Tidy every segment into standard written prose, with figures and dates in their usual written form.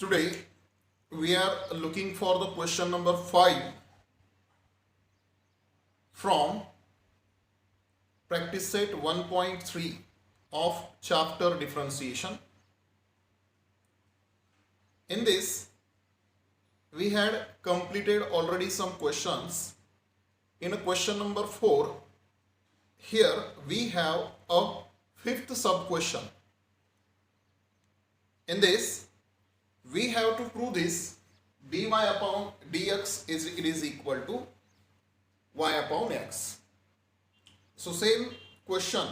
Today we are looking for the question number 5 from practice set 1.3 of chapter differentiation. In this we had completed already some questions. In a question number 4, here we have a fifth sub question. In this we have to prove this dy upon dx is equal to y upon x. So same question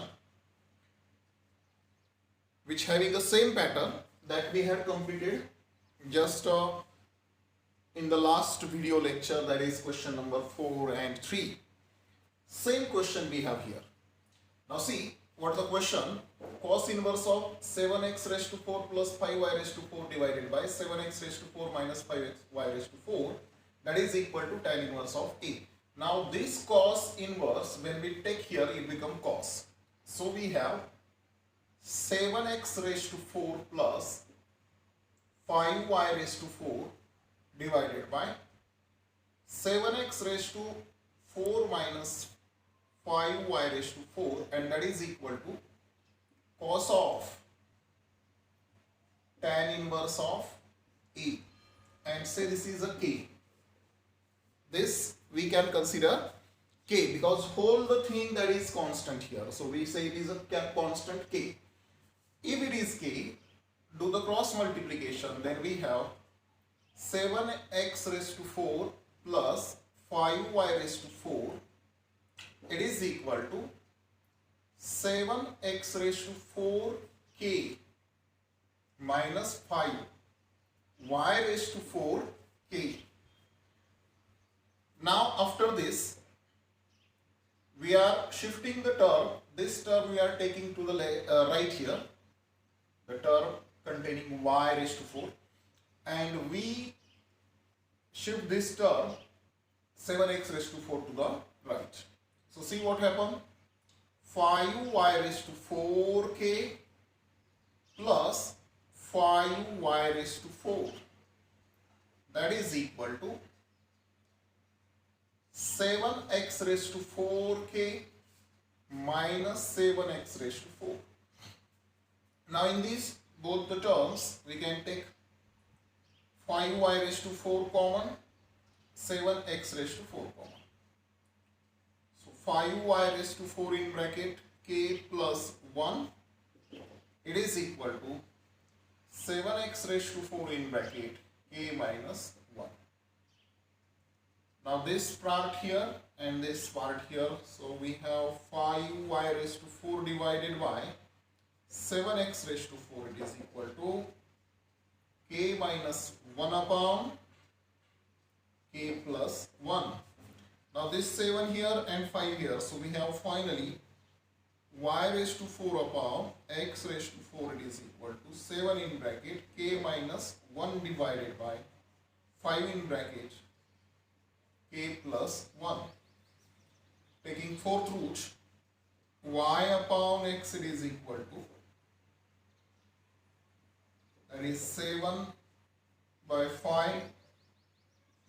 which having the same pattern that we had completed just in the last video lecture, that is question number 4 and 3. Same question we have here. Now see what the question: cos inverse of 7x raised to 4 plus 5y raised to 4 divided by 7x raised to 4 minus 5y raised to 4, that is equal to tan inverse of a. Now this cos inverse, when we take here, it become cos. So we have 7x raised to 4 plus 5y raised to 4 divided by 7x raised to 4 minus 5y raised to 4, and that is equal to cos of tan inverse of a, and say this is a k. This we can consider k because whole the thing that is constant here. So we say it is a constant k. If it is k, do the cross multiplication, then we have 7x raised to 4 plus 5y raised to 4. It is equal to 7x raised to 4k minus 5 y raised to 4k. Now after this we are shifting the term. This term we are taking to the right here, the term containing y raised to 4, and we shift this term 7x raised to 4 to the right. So see what happened: 5y raised to 4k plus 5y raised to 4, that is equal to 7x raised to 4k minus 7x raised to 4. Now in these both the terms we can take 5y raised to 4 common, 7x raised to 4 common. 5y raised to 4 in bracket k plus 1, it is equal to 7x raised to 4 in bracket k minus 1. Now this part here and this part here, so we have 5y raised to 4 divided by 7x raised to 4, it is equal to k minus 1 upon k plus 1. Now this 7 here and 5 here, so we have finally y raised to 4 upon x raised to 4, it is equal to 7 in bracket k minus 1 divided by 5 in bracket k plus 1. Taking fourth root, y upon x, it is equal to, that is 7 by 5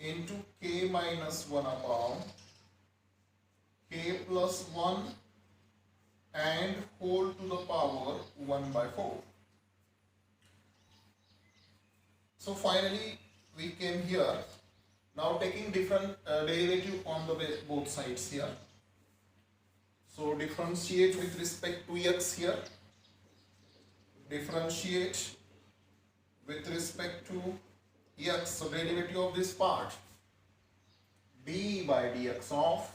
into k minus 1 upon k plus 1 and whole to the power 1 by 4. So finally we came here. Now taking different derivative on the both sides here. So differentiate with respect to x here. Differentiate with respect to x. So derivative of this part, d by dx of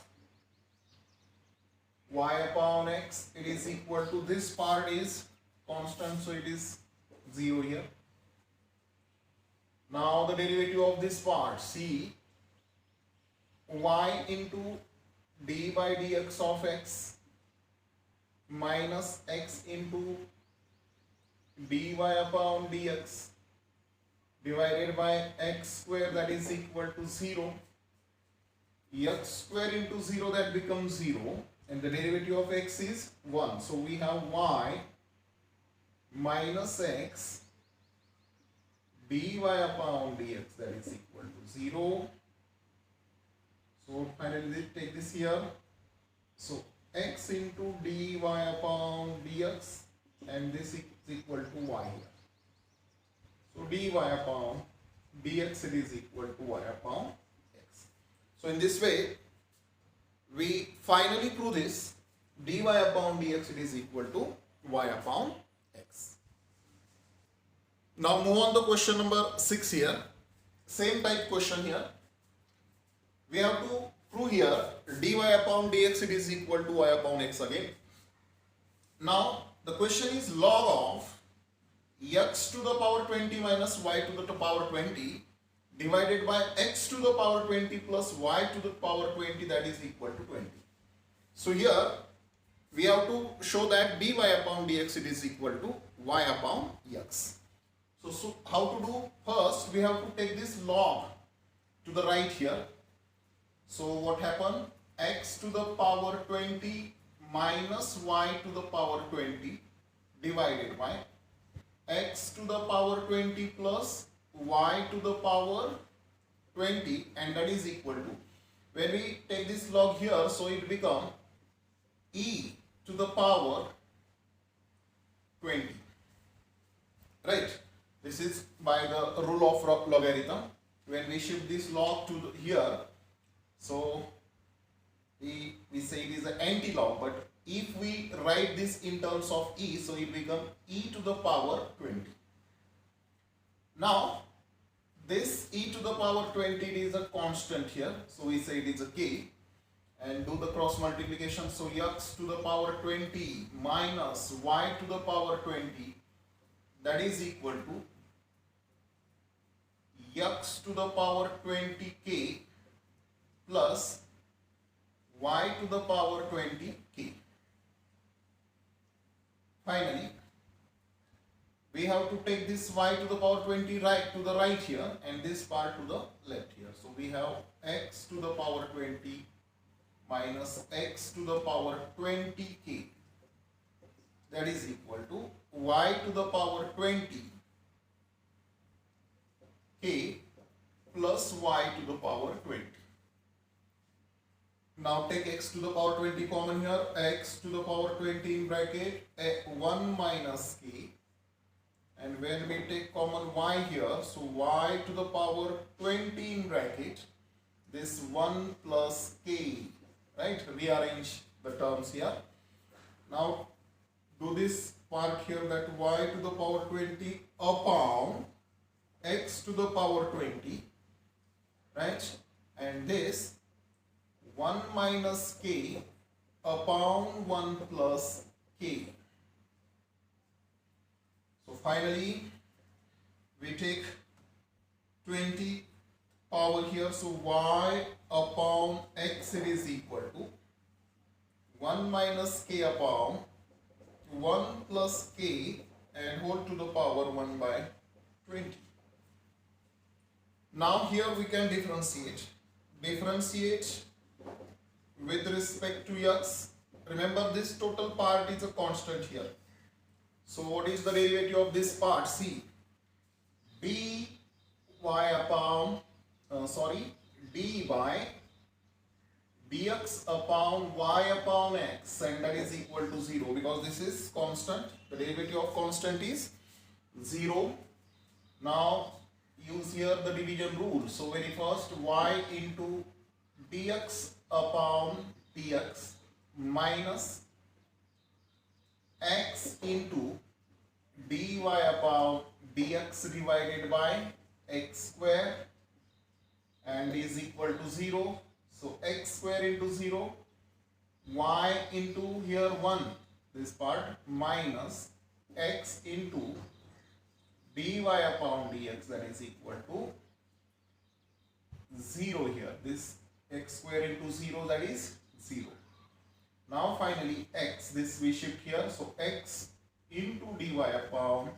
y upon x, it is equal to, this part is constant, so it is 0 here. Now the derivative of this part, c, y into d by dx of x minus x into dy upon dx divided by x square, that is equal to 0. X square into 0, that becomes 0, and the derivative of x is 1. So we have y minus x dy upon dx, that is equal to 0. So finally we take this here. So x into dy upon dx, and this is equal to y here. So dy upon dx, it is equal to y upon x. So in this way we finally prove this. Dy upon dx, it is equal to y upon x. Now move on to question number 6 here. Same type question here. We have to prove here dy upon dx, it is equal to y upon x again. Now the question is log of x to the power 20 minus y to the power 20 divided by x to the power 20 plus y to the power 20, that is equal to 20. So here we have to show that dy upon dx, it is equal to y upon x. So how to do? First we have to take this log to the right here. So what happened? X to the power 20 minus y to the power 20 divided by x to the power 20 plus y to the power 20, and that is equal to, when we take this log here, so it becomes e to the power 20, right? This is by the rule of logarithm. When we shift this log to here, so we say it is an anti-log, but if we write this in terms of e, so it becomes e to the power 20. Now this e to the power 20, it is a constant here, so we say it is a k, and do the cross multiplication. So x to the power 20 minus y to the power 20, that is equal to x to the power 20k plus y to the power 20k. Finally we have to take this y to the power 20 right to the right here, and this part to the left here. So we have x to the power 20 minus x to the power 20k, that is equal to y to the power 20 k plus y to the power 20. Now take x to the power 20 common here. X to the power 20 in bracket 1 minus k, and when we take common y here, so y to the power 20 in bracket this 1 plus k, right? Rearrange the terms here. Now do this part here, that y to the power 20 upon x to the power 20, right? And this 1 minus k upon 1 plus k. So finally we take 20 power here, so y upon x, it is equal to 1 minus k upon 1 plus k and whole to the power 1 by 20. Now here we can differentiate with respect to x. Remember this total part is a constant here. So what is the derivative of this part? See, dy upon dy dx upon y upon x, and that is equal to 0, because this is constant. The derivative of constant is 0. Now use here the division rule. So very first, y into dx upon dx minus x into dy upon dx divided by x square, and is equal to 0. So x square into 0, y into here 1, this part, minus x into dy upon dx, that is equal to 0 here. This x square into 0, that is 0. Now finally x, this we shift here, so x into dy upon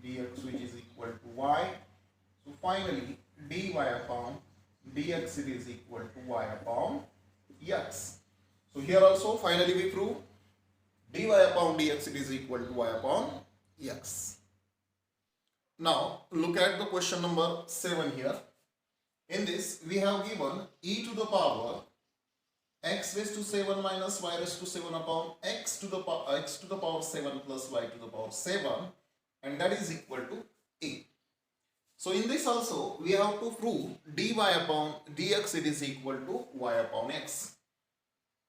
dx, which is equal to y. So finally dy upon dx, it is equal to y upon x. So here also finally we prove dy upon dx, it is equal to y upon x. Now look at the question number 7 here. In this we have given e to the power x raised to 7 minus y raised to 7 upon x to the power 7 plus y to the power 7, and that is equal to a. So in this also we have to prove dy upon dx it is equal to y upon x.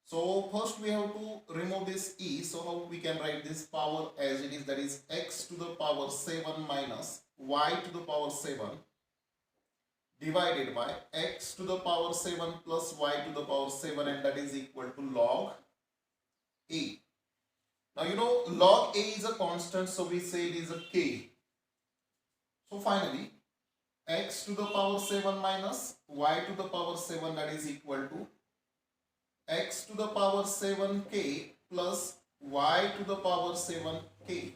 So first we have to remove this e. So how we can write this power as it is, that is x to the power 7 minus y to the power 7 divided by x to the power 7 plus y to the power 7, and that is equal to log a. Now you know log a is a constant, so we say it is a k. So finally x to the power 7 minus y to the power 7, that is equal to x to the power 7k plus y to the power 7k.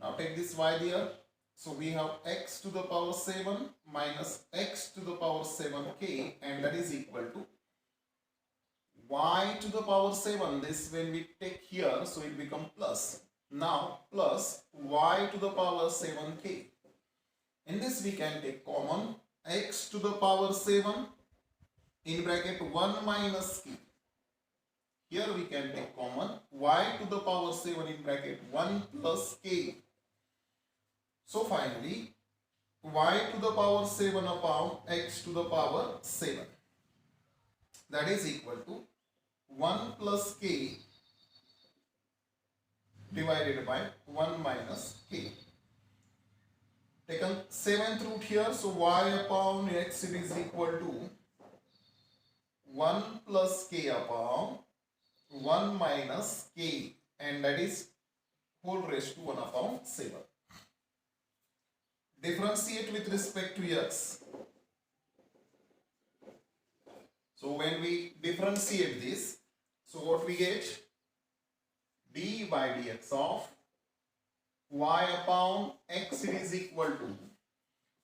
Now take this y there. So we have x to the power 7 minus x to the power 7k, and that is equal to y to the power 7. This when we take here, so it becomes plus. Now plus y to the power 7k. In this we can take common x to the power 7 in bracket 1 minus k. Here we can take common y to the power 7 in bracket 1 plus k. So finally y to the power 7 upon x to the power 7, that is equal to 1 plus k divided by 1 minus k. Taken 7th root here, so y upon x it is equal to 1 plus k upon 1 minus k, and that is whole raised to 1 upon 7. Differentiate with respect to x. So when we differentiate this, so what we get? d by dx of y upon x it is equal to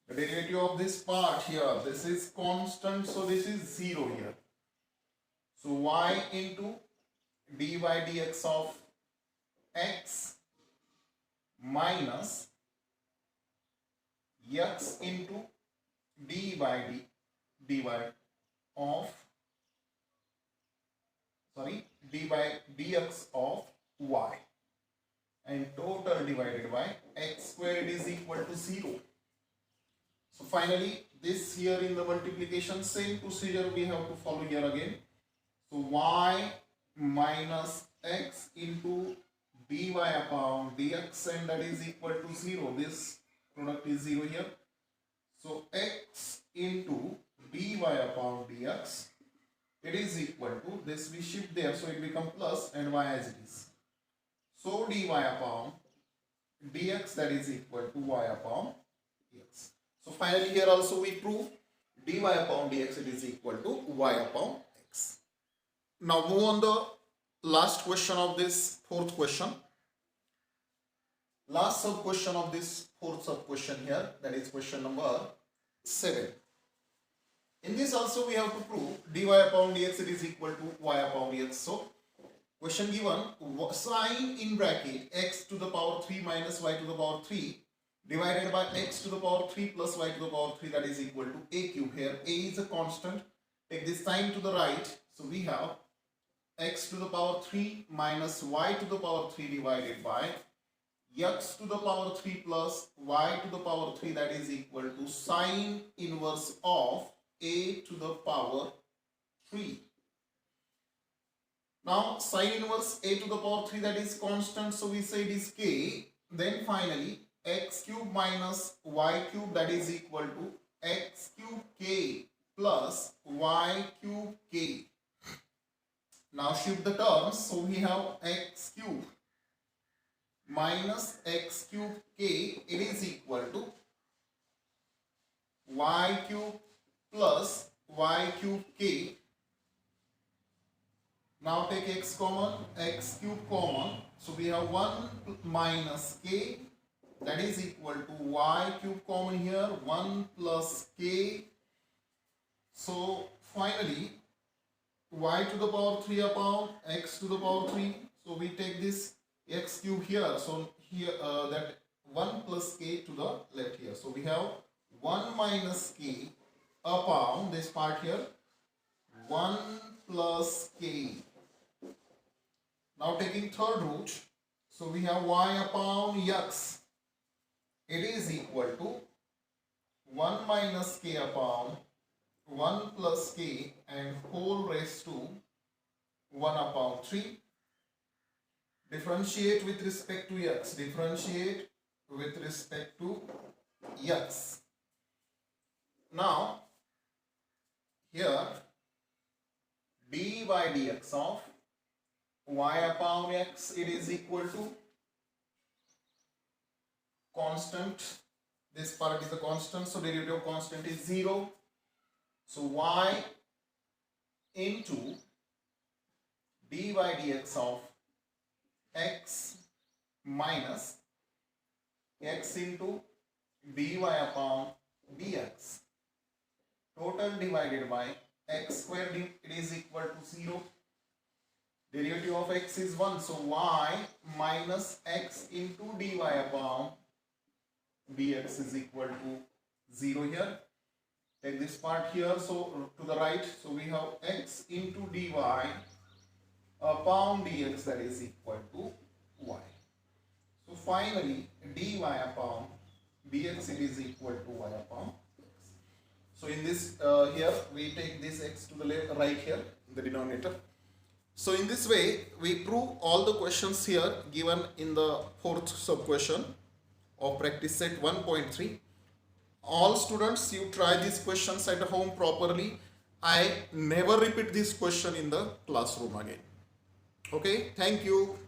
the derivative of this part here. This is constant, so this is 0 here. So y into d by dx of x minus x into d by dx of y, and total divided by x squared is equal to 0. So finally this here in the multiplication, same procedure we have to follow here again. So y minus x into dy upon dx, and that is equal to 0. This product is 0 here. So x into dy upon dx, it is equal to this, we shift there, so it becomes plus, and y as it is. So dy upon dx, that is equal to y upon x. So finally here also we prove dy upon dx it is equal to y upon x. Now move on the last question of this fourth question. Last sub question of this fourth sub question here, that is question number 7. In this also we have to prove dy upon dx it is equal to y upon dx. So question given, sign in bracket x to the power 3 minus y to the power 3 divided by x to the power 3 plus y to the power 3, that is equal to a cube. Here a is a constant. Take this sign to the right. So we have x to the power 3 minus y to the power 3 divided by x to the power 3 plus y to the power 3, that is equal to sine inverse of a to the power 3. Now sine inverse a to the power 3, that is constant, so we say it is k. Then finally x cube minus y cube, that is equal to x cube k plus y cube k. Now shift the terms, so we have x cube minus x cube k, it is equal to y cube plus y cube k. Now take x common, x cube common, so we have 1 minus k, that is equal to y cube common here, 1 plus k. So finally y to the power 3 upon x to the power 3, so we take this x cube here, so here that 1 plus k to the left here. So we have 1 minus k upon this part here, 1 plus k. Now taking third root, so we have y upon x. It is equal to 1 minus k upon 1 plus k and whole raised to 1 upon 3. Differentiate with respect to x. Differentiate with respect to x. Now, here d by dx of y upon x, it is equal to constant. This part is a constant, so derivative of constant is 0. So y into d by dx of x minus x into dy upon dx, total divided by x square, it is equal to 0. Derivative of x is 1, so y minus x into dy upon dx is equal to 0 here. Take this part here, so to the right, so we have x into dy upon dx, that is equal to y. So finally dy upon dx, it is equal to y upon x. So in this here we take this x to the left, right here in the denominator. So in this way we prove all the questions here given in the fourth sub question of practice set 1.3. All students, you try these questions at home properly. I never repeat this question in the classroom again. Okay, thank you.